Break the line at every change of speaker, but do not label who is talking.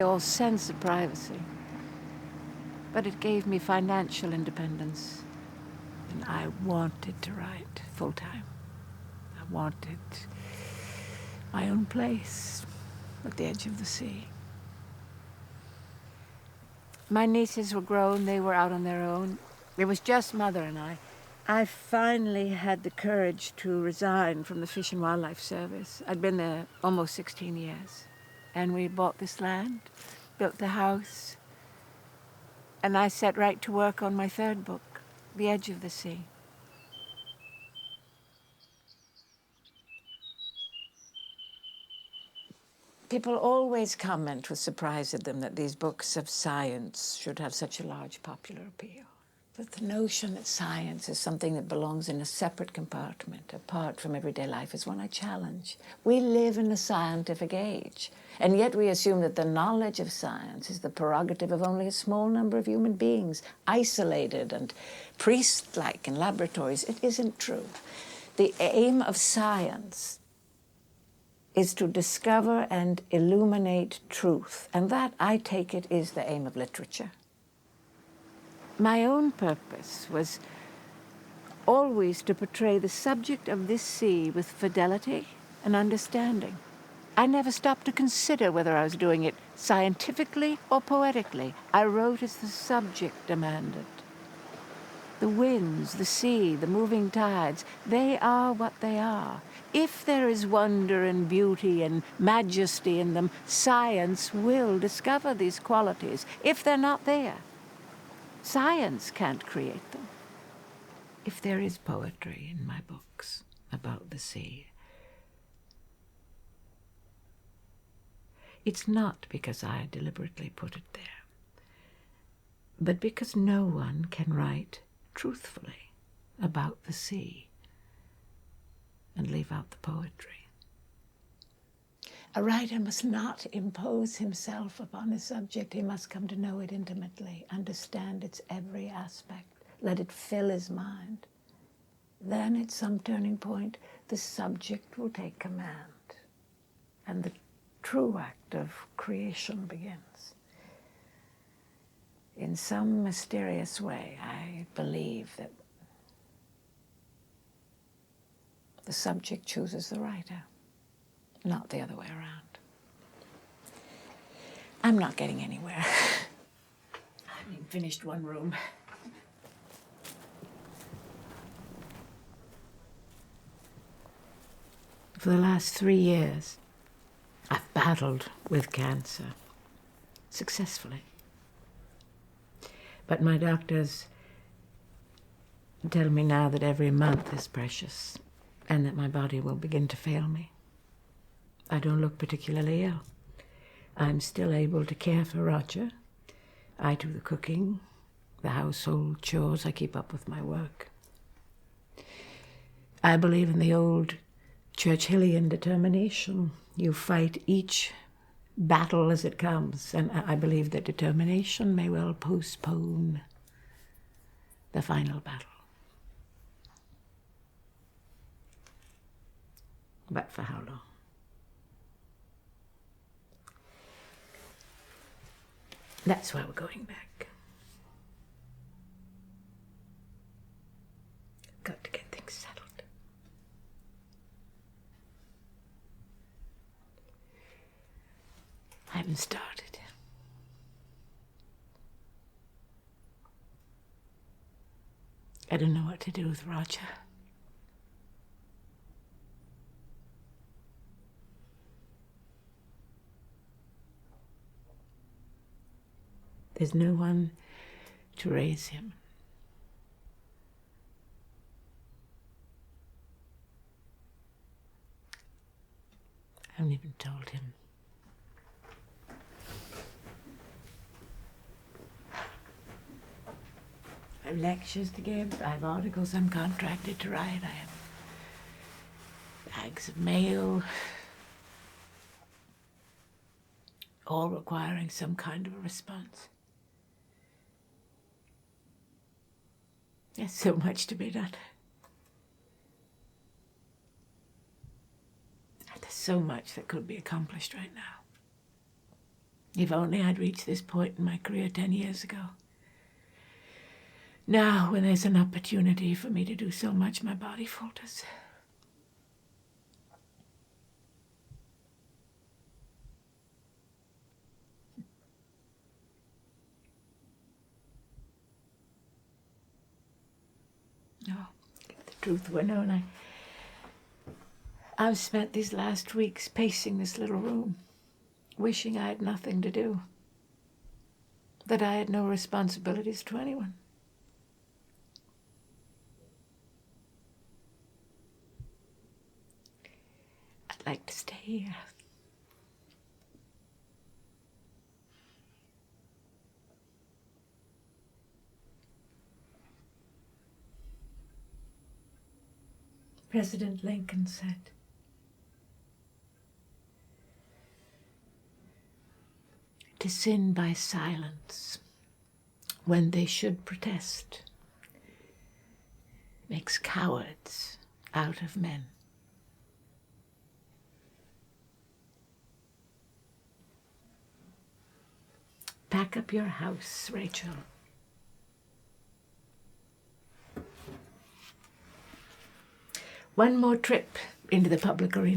Or sense of privacy. But it gave me financial independence. And I wanted to write full-time. I wanted my own place at the edge of the sea. My nieces were grown, they were out on their own. It was just Mother and I. I finally had the courage to resign from the Fish and Wildlife Service. I'd been there almost 16 years. And we bought this land, built the house, and I set right to work on my third book, The Edge of the Sea. People always comment with surprise at them that these books of science should have such a large popular appeal. But the notion that science is something that belongs in a separate compartment, apart from everyday life, is one I challenge. We live in a scientific age, and yet we assume that the knowledge of science is the prerogative of only a small number of human beings, isolated and priest-like in laboratories. It isn't true. The aim of science is to discover and illuminate truth, and that, I take it, is the aim of literature. My own purpose was always to portray the subject of this sea with fidelity and understanding. I never stopped to consider whether I was doing it scientifically or poetically. I wrote as the subject demanded. The winds, the sea, the moving tides, they are what they are. If there is wonder and beauty and majesty in them, science will discover these qualities. If they're not there, science can't create them. If there is poetry in my books about the sea, it's not because I deliberately put it there, but because no one can write truthfully about the sea and leave out the poetry. A writer must not impose himself upon a subject. He must come to know it intimately, understand its every aspect, let it fill his mind. Then at some turning point, the subject will take command, and the true act of creation begins. In some mysterious way, I believe that the subject chooses the writer, not the other way around. I'm not getting anywhere. I haven't even finished one room. For the last 3 years, I've battled with cancer, successfully. But my doctors tell me now that every month is precious and that my body will begin to fail me. I don't look particularly ill. I'm still able to care for Roger. I do the cooking, the household chores. I keep up with my work. I believe in the old Churchillian determination. You fight each battle as it comes, and I believe that determination may well postpone the final battle. But for how long? That's why we're going back. Got to get things settled. I haven't started. I don't know what to do with Roger. There's no one to raise him. I haven't even told him. I have lectures to give, I have articles I'm contracted to write, I have bags of mail, all requiring some kind of a response. There's so much to be done. There's so much that could be accomplished right now. If only I'd reached this point in my career 10 years ago. Now, when there's an opportunity for me to do so much, my body falters. No, if the truth were known, I've spent these last weeks pacing this little room, wishing I had nothing to do, that I had no responsibilities to anyone. I'd like to stay here. President Lincoln said, "To sin by silence when they should protest makes cowards out of men." Pack up your house, Rachel. One more trip into the public arena.